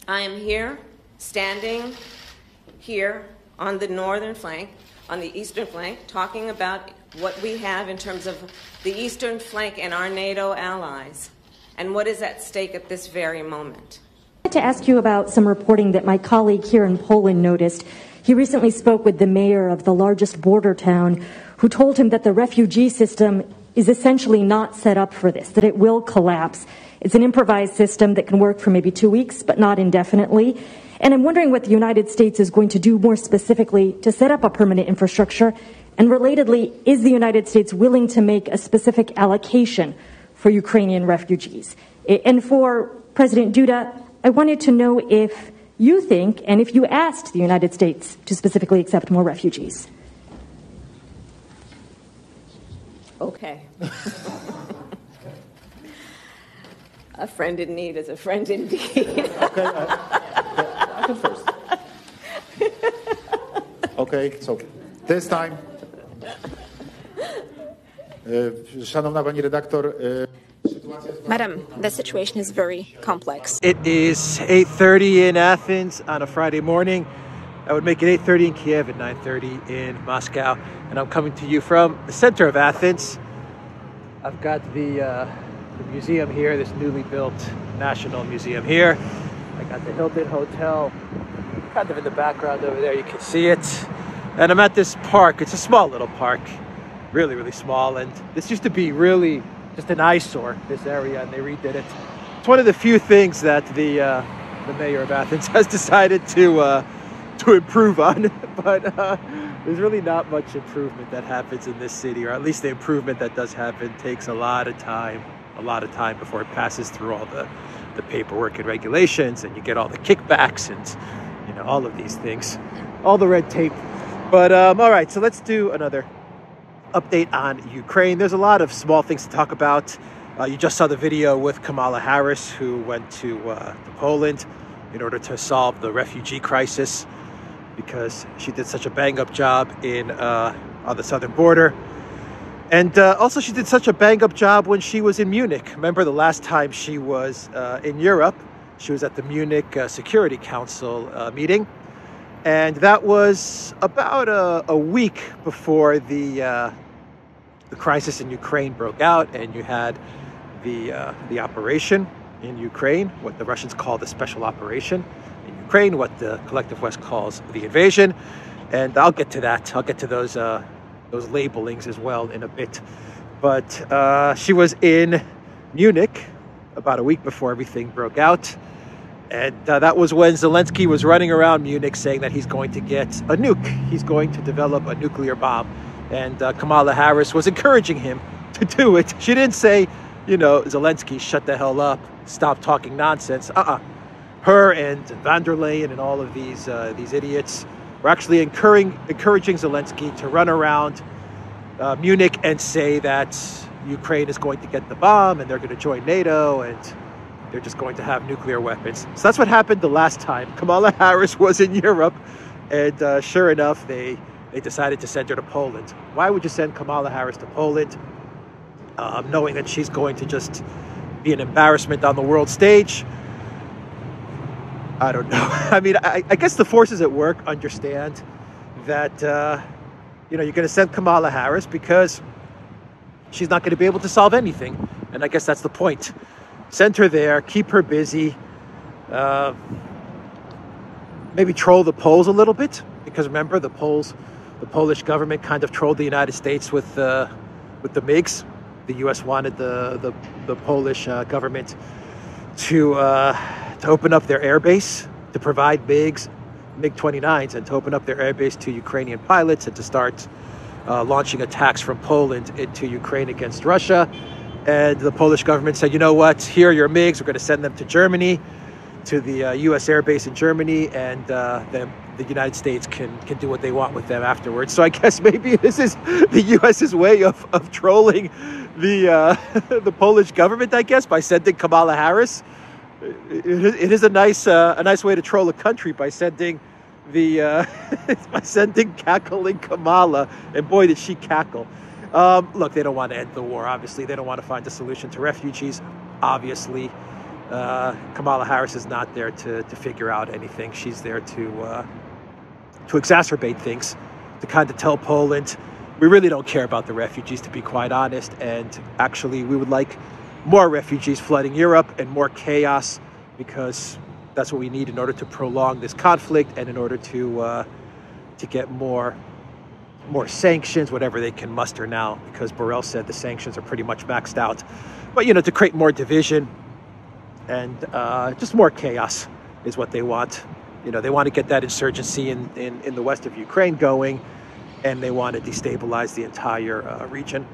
I am here, standing here on the northern flank, on the eastern flank, talking about what we have in terms of the eastern flank and our NATO allies, and what is at stake at this very moment. I'd like to ask you about some reporting that my colleague here in Poland noticed. He recently spoke with the mayor of the largest border town, who told him that the refugee system is essentially not set up for this, that it will collapse. It's an improvised system that can work for maybe 2 weeks, but not indefinitely. And I'm wondering what the United States is going to do more specifically to set up a permanent infrastructure. And relatedly, is the United States willing to make a specific allocation for Ukrainian refugees? And for President Duda, I wanted to know if you think, and if you asked the United States to specifically accept more refugees. Okay. A friend in need is a friend indeed. Okay, I can first. Okay, so this time. Szanowna pani redaktor, Madam, the situation is very complex. It is 8:30 in Athens on a Friday morning. I would make it 8:30 in Kiev and 9:30 in Moscow. And I'm coming to you from the center of Athens. I've got the museum here, this newly built National Museum here. I got the Hilton Hotel kind of in the background over there. You can see it. And I'm at this park. It's a small little park, really, really small. And this used to be really just an eyesore, this area, and they redid it. It's one of the few things that the mayor of Athens has decided to improve on. But there's really not much improvement that happens in this city, or at least the improvement that does happen takes a lot of time before it passes through all the paperwork and regulations, and you get all the kickbacks and, you know, all of these things, all the red tape. But all right, so let's do another update on Ukraine. There's a lot of small things to talk about. You just saw the video with Kamala Harris, who went to Poland in order to solve the refugee crisis, because she did such a bang-up job on the southern border. And also she did such a bang-up job when she was in Munich. Remember the last time she was in Europe, she was at the Munich Security Council meeting. And that was about a week before the crisis in Ukraine broke out, and you had the operation in Ukraine, what the Russians call the special operation in Ukraine, what the Collective West calls the invasion. And I'll get to that. I'll get to those labelings as well in a bit. But she was in Munich about a week before everything broke out. And that was when Zelensky was running around Munich saying that he's going to get a nuke. He's going to develop a nuclear bomb. And Kamala Harris was encouraging him to do it. She didn't say, you know, Zelensky, shut the hell up, stop talking nonsense. Her and van der Leyen and all of these idiots were actually encouraging Zelensky to run around Munich and say that Ukraine is going to get the bomb and they're going to join NATO and they're just going to have nuclear weapons. So that's what happened the last time Kamala Harris was in Europe. And sure enough, they decided to send her to Poland. Why would you send Kamala Harris to Poland, knowing that she's going to just be an embarrassment on the world stage? I don't know. I mean, I guess the forces at work understand that, you know, you're going to send Kamala Harris because she's not going to be able to solve anything. And I guess that's the point. Send her there, keep her busy, maybe troll the Poles a little bit, because remember the Polish government kind of trolled the United States with the MiGs. The U.S. wanted the Polish government to open up their airbase, to provide MiG-29s, and to open up their airbase to Ukrainian pilots and to start launching attacks from Poland into Ukraine against Russia. And the Polish government said, you know what, here are your MiGs, we're going to send them to Germany, to the U.S. airbase in Germany, and then the United States can do what they want with them afterwards. So I guess maybe this is the U.S.'s way of trolling the Polish government, I guess, by sending Kamala Harris. It is a nice way to troll a country by sending cackling Kamala, and boy did she cackle. Look, they don't want to end the war, obviously. They don't want to find a solution to refugees, obviously. Kamala Harris is not there to figure out anything. She's there to exacerbate things, to kind of tell Poland, we really don't care about the refugees, to be quite honest. And actually, we would like more refugees flooding Europe and more chaos, because that's what we need in order to prolong this conflict and in order to get more sanctions, whatever they can muster now, because Borrell said the sanctions are pretty much maxed out. But, to create more division and just more chaos is what they want. They want to get that insurgency in the west of Ukraine going, and they want to destabilize the entire region.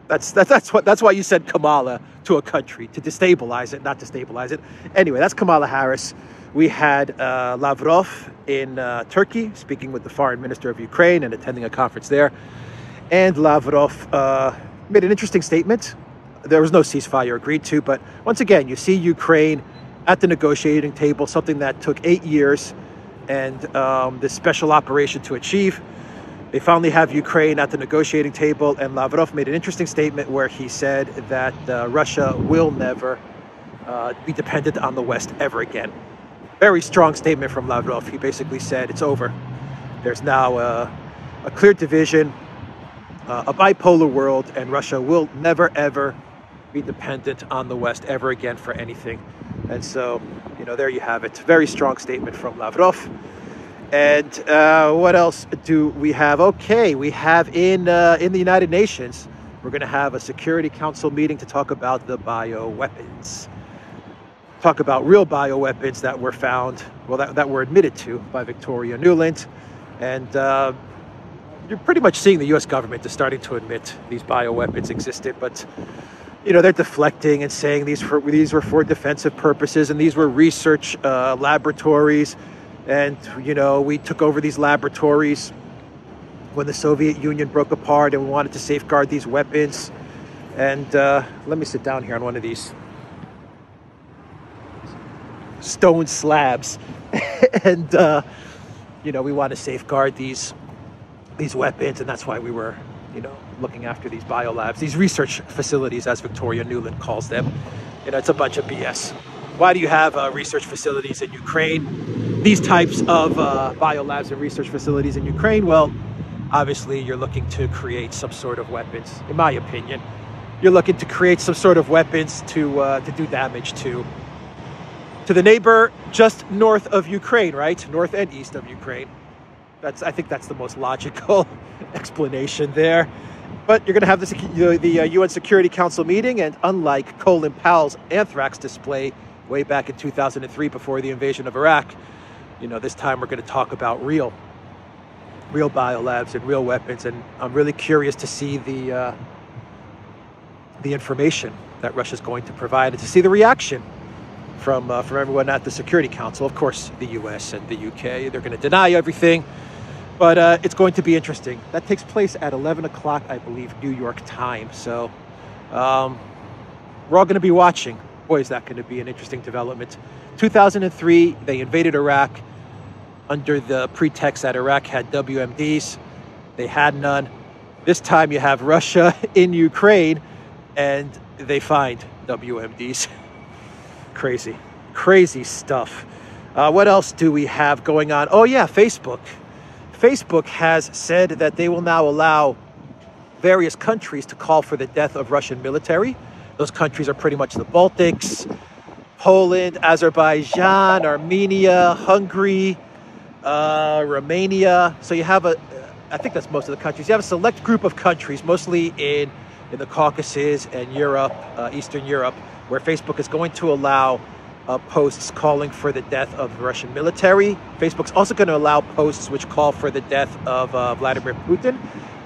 That's why you said Kamala to a country, to destabilize it, not to stabilize it. Anyway, that's Kamala Harris. We had Lavrov in Turkey, speaking with the foreign minister of Ukraine and attending a conference there. And Lavrov made an interesting statement. There was no ceasefire agreed to, but once again, you see Ukraine at the negotiating table, something that took 8 years and this special operation to achieve. They finally have Ukraine at the negotiating table, and Lavrov made an interesting statement where he said that Russia will never be dependent on the West ever again. Very strong statement from Lavrov. He basically said it's over. There's now a clear division, a bipolar world, and Russia will never, ever be dependent on the West ever again for anything. And so, there you have it. Very strong statement from Lavrov. And what else do we have? Okay, we have in the United Nations, we're going to have a Security Council meeting to talk about the bioweapons. Talk about real bioweapons that were found, that were admitted to by Victoria Nuland. And you're pretty much seeing the U.S. government is starting to admit these bioweapons existed, but they're deflecting and saying these were for defensive purposes, and these were research laboratories. And, we took over these laboratories when the Soviet Union broke apart, and we wanted to safeguard these weapons. And let me sit down here on one of these stone slabs. And, we want to safeguard these weapons, and that's why we were, looking after these biolabs, these research facilities, as Victoria Nuland calls them. It's a bunch of BS. Why do you have research facilities in Ukraine? These types of biolabs and research facilities in Ukraine? Well, obviously you're looking to create some sort of weapons, in my opinion. You're looking to create some sort of weapons to do damage to the neighbor just north of Ukraine, right? North and east of Ukraine. I think that's the most logical explanation there. But you're going to have the UN Security Council meeting, and unlike Colin Powell's anthrax display way back in 2003 before the invasion of Iraq, this time we're going to talk about real biolabs and real weapons. And I'm really curious to see the information that Russia's going to provide, and to see the reaction from everyone at the Security Council. Of course, the US and the UK, they're going to deny everything, but it's going to be interesting. That takes place at 11 o'clock, I believe, New York time. So we're all going to be watching. Boy, is that going to be an interesting development. 2003, they invaded Iraq under the pretext that Iraq had WMDs. They had none. This time you have Russia in Ukraine, and they find WMDs. Crazy stuff. What else do we have going on? Oh yeah, Facebook. Facebook has said that they will now allow various countries to call for the death of Russian military. Those countries are pretty much the Baltics, Poland, Azerbaijan, Armenia, Hungary, Romania. So you have I think that's most of the countries. You have a select group of countries, mostly in the Caucasus and Europe, Eastern Europe, where Facebook is going to allow posts calling for the death of the Russian military. Facebook's also going to allow posts which call for the death of Vladimir Putin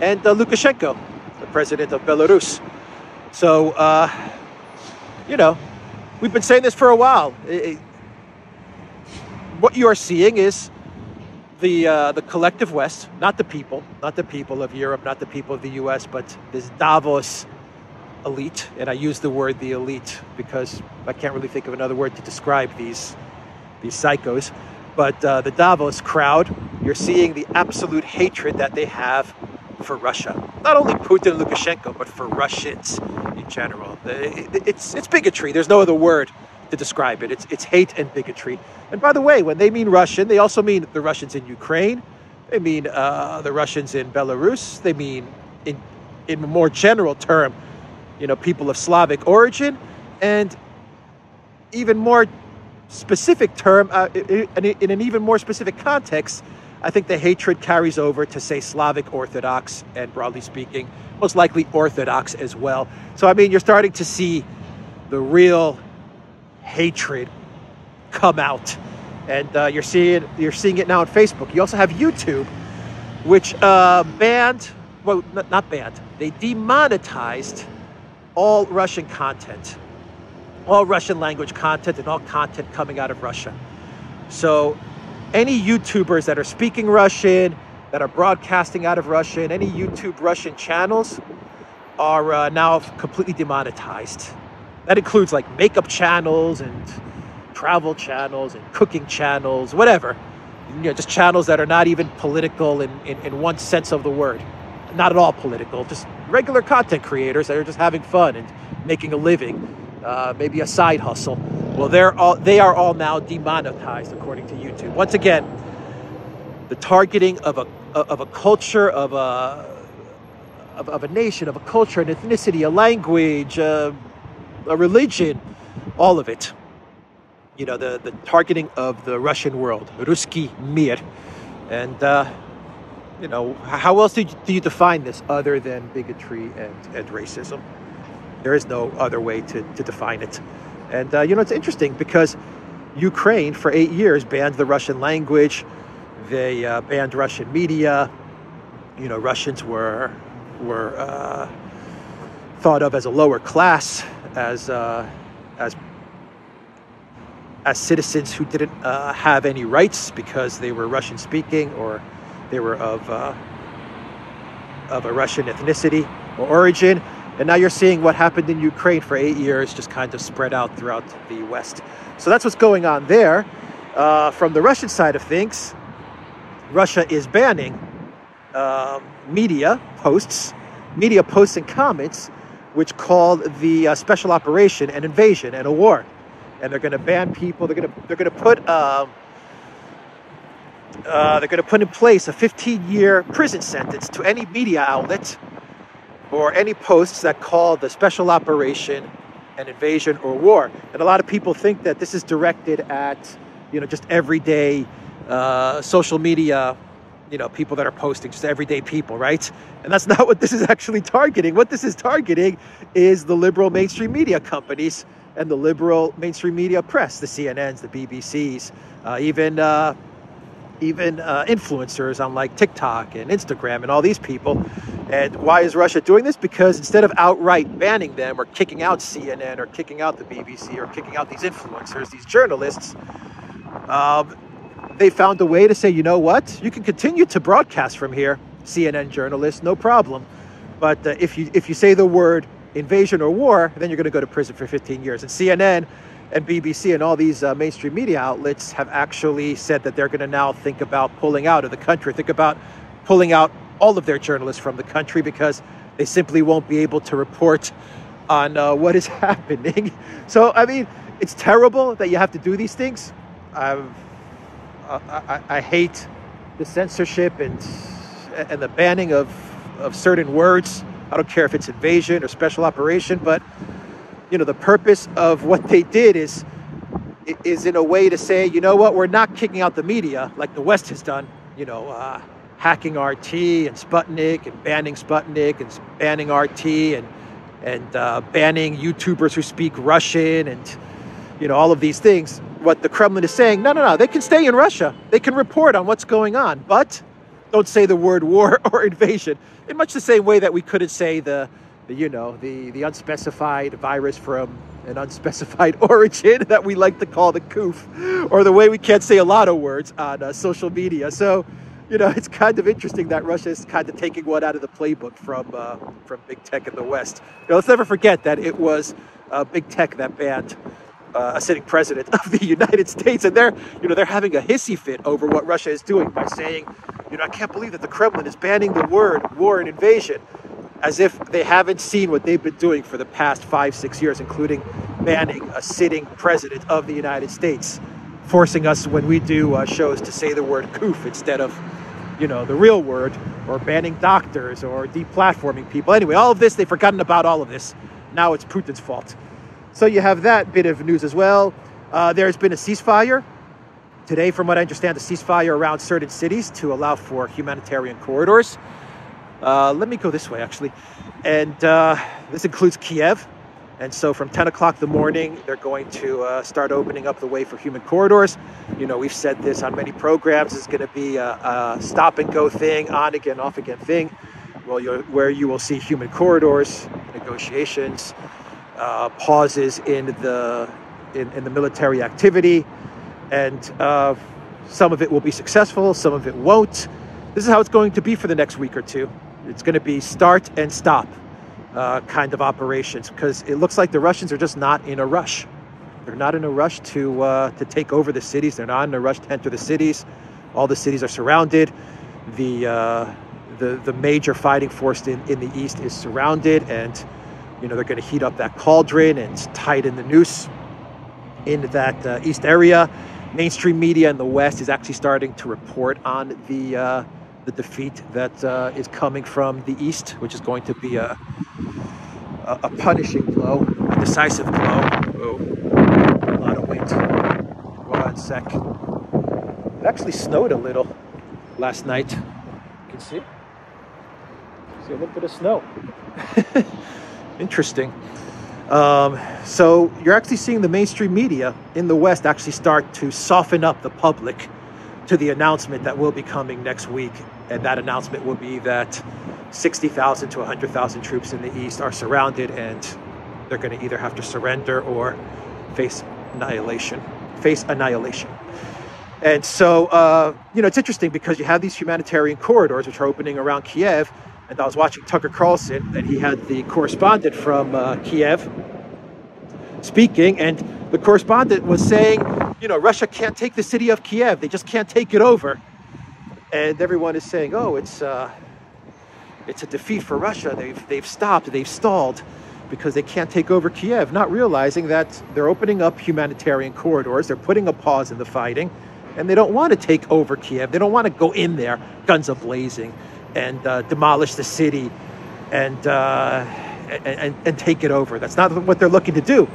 and Lukashenko, the president of Belarus. So, we've been saying this for a while. What you are seeing is the collective West, not the people of Europe, not the people of the US, but this Davos elite. And I use the word the elite because I can't really think of another word to describe these psychos. But the Davos crowd, you're seeing the absolute hatred that they have for Russia. Not only Putin and Lukashenko, but for Russians in general. It's bigotry. There's no other word to describe it. It's hate and bigotry. And by the way, when they mean Russian, they also mean the Russians in Ukraine. They mean the Russians in Belarus. They mean, in a more general term, people of Slavic origin. And even more specific term, in an even more specific context, I think the hatred carries over to, say, Slavic Orthodox, and broadly speaking, most likely Orthodox as well. So, I mean, you're starting to see the real hatred come out. And you're seeing it now on Facebook. You also have YouTube, which banned, well, not banned, they demonetized all Russian content, all Russian language content, and all content coming out of Russia. So any YouTubers that are speaking Russian, that are broadcasting out of Russian, any YouTube Russian channels are now completely demonetized. That includes like makeup channels and travel channels and cooking channels, whatever. Just channels that are not even political in one sense of the word. Not at all political, just regular content creators that are just having fun and making a living, maybe a side hustle. Well, they are all now demonetized according to YouTube. Once again, the targeting of a culture, of a nation, of a culture, an ethnicity, a language, a religion, all of it. The targeting of the Russian world, Ruski mir. And, how else do you define this other than bigotry and racism? There is no other way to define it. And, it's interesting because Ukraine for 8 years banned the Russian language. They banned Russian media. Russians were thought of as a lower class, as citizens who didn't have any rights because they were Russian speaking or they were of a Russian ethnicity or origin. And now you're seeing what happened in Ukraine for 8 years just kind of spread out throughout the West. So that's what's going on there. From the Russian side of things, Russia is banning media posts and comments which called the special operation an invasion and a war. And they're going to ban people. They're going to put in place a 15-year prison sentence to any media outlet or any posts that call the special operation an invasion or war. And a lot of people think that this is directed at, just everyday social media, people that are posting, just everyday people, right? And that's not what this is actually targeting. What this is targeting is the liberal mainstream media companies and the liberal mainstream media press, the CNNs, the BBCs, even influencers on like TikTok and Instagram and all these people. And why is Russia doing this? Because instead of outright banning them or kicking out CNN or kicking out the BBC or kicking out these influencers, these journalists, they found a way to say, you know what? You can continue to broadcast from here, CNN journalists, no problem. But if you say the word invasion or war, then you're going to go to prison for 15 years. And CNN and BBC and all these mainstream media outlets have actually said that they're going to now think about pulling out of the country, think about pulling out all of their journalists from the country because they simply won't be able to report on what is happening. So, I mean, it's terrible that you have to do these things. I hate the censorship and the banning of certain words. I don't care if it's invasion or special operation, but the purpose of what they did is in a way to say, you know what, we're not kicking out the media like the West has done, hacking RT and Sputnik and banning RT and banning YouTubers who speak Russian and all of these things. What the Kremlin is saying, no, they can stay in Russia. They can report on what's going on, but don't say the word war or invasion. In much the same way that we couldn't say the unspecified virus from an unspecified origin that we like to call the coof, or the way we can't say a lot of words on social media. So, it's kind of interesting that Russia is kind of taking one out of the playbook from big tech in the West. Let's never forget that it was big tech that banned a sitting president of the United States, and they're having a hissy fit over what Russia is doing by saying, I can't believe that the Kremlin is banning the word war and invasion, as if they haven't seen what they've been doing for the past 5-6 years, including banning a sitting president of the United States, forcing us when we do shows to say the word "koof" instead of, you know, the real word, or banning doctors or deplatforming people. Anyway, all of this, they've forgotten about all of this. Now it's Putin's fault. So you have that bit of news as well. There's been a ceasefire today, from what I understand, a ceasefire around certain cities to allow for humanitarian corridors. Let me go this way, actually. And this includes Kiev. And so from 10 o'clock in the morning, they're going to start opening up the way for human corridors. You know, we've said this on many programs. It's going to be a stop-and-go thing, on-again, off-again thing, where you will see human corridors, negotiations, pauses in the military activity. And some of it will be successful, some of it won't. This is how it's going to be for the next week or two. It's going to be start and stop kind of operations, because it looks like the Russians are just not in a rush. They're not in a rush to take over the cities. They're not in a rush to enter the cities. All the cities are surrounded. The major fighting force in the east is surrounded, and you know they're going to heat up that cauldron and tighten the noose in that east area. Mainstream media in the west is actually starting to report on the defeat that is coming from the east, which is going to be a punishing blow, a decisive blow. Oh, a lot of wind. 1 sec. It actually snowed a little last night. You can see a little bit of snow. Interesting. So you're actually seeing the mainstream media in the West actually start to soften up the public to the announcement that will be coming next week. And that announcement will be that 60,000 to 100,000 troops in the East are surrounded, and they're going to either have to surrender or face annihilation. And so, you know, it's interesting because you have these humanitarian corridors which are opening around Kiev. And I was watching Tucker Carlson, and he had the correspondent from Kiev speaking, and the correspondent was saying, you know, Russia can't take the city of Kiev. They just can't take it over. And everyone is saying, oh, it's a defeat for Russia. They've stopped, they've stalled because they can't take over Kiev, not realizing that they're opening up humanitarian corridors. They're putting a pause in the fighting, and they don't want to take over Kiev. They don't want to go in there, guns a-blazing, and demolish the city and take it over. That's not what they're looking to do.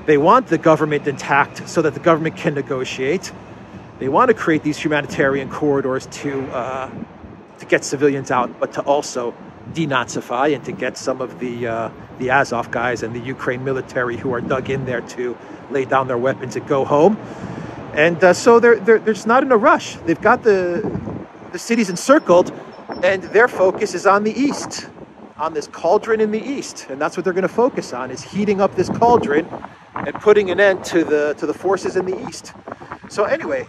They want the government intact so that the government can negotiate. They want to create these humanitarian corridors to get civilians out, but to also denazify and to get some of the Azov guys and the Ukraine military who are dug in there to lay down their weapons and go home. And so they're just not in a rush. They've got the cities encircled, and their focus is on the east, on this cauldron in the east. And that's what they're going to focus on, is heating up this cauldron and putting an end to the forces in the east. So anyway,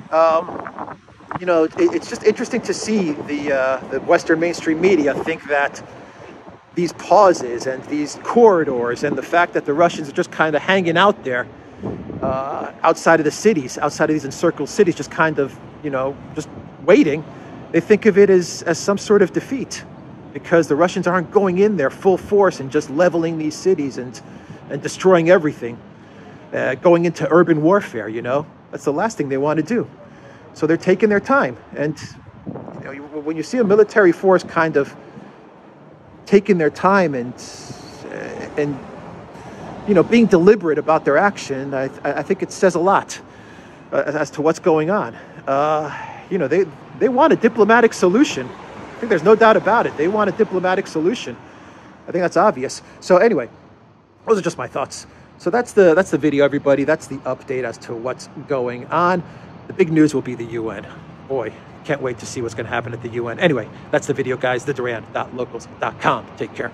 you know, it's just interesting to see the Western mainstream media think that these pauses and these corridors and the fact that the Russians are just kind of hanging out there outside of the cities, outside of these encircled cities, just kind of, you know, just waiting. They think of it as some sort of defeat, because the Russians aren't going in there full force and just leveling these cities and destroying everything, going into urban warfare, you know. That's the last thing they want to do. So they're taking their time. And you know, when you see a military force kind of taking their time and you know, being deliberate about their action, I think it says a lot as to what's going on. You know, they want a diplomatic solution. I think there's no doubt about it. They want a diplomatic solution. I think that's obvious. So anyway, those are just my thoughts. So that's the video, everybody. That's the update as to what's going on. The big news will be the UN. Boy, can't wait to see what's going to happen at the UN. Anyway, that's the video, guys. TheDuran.locals.com. Take care.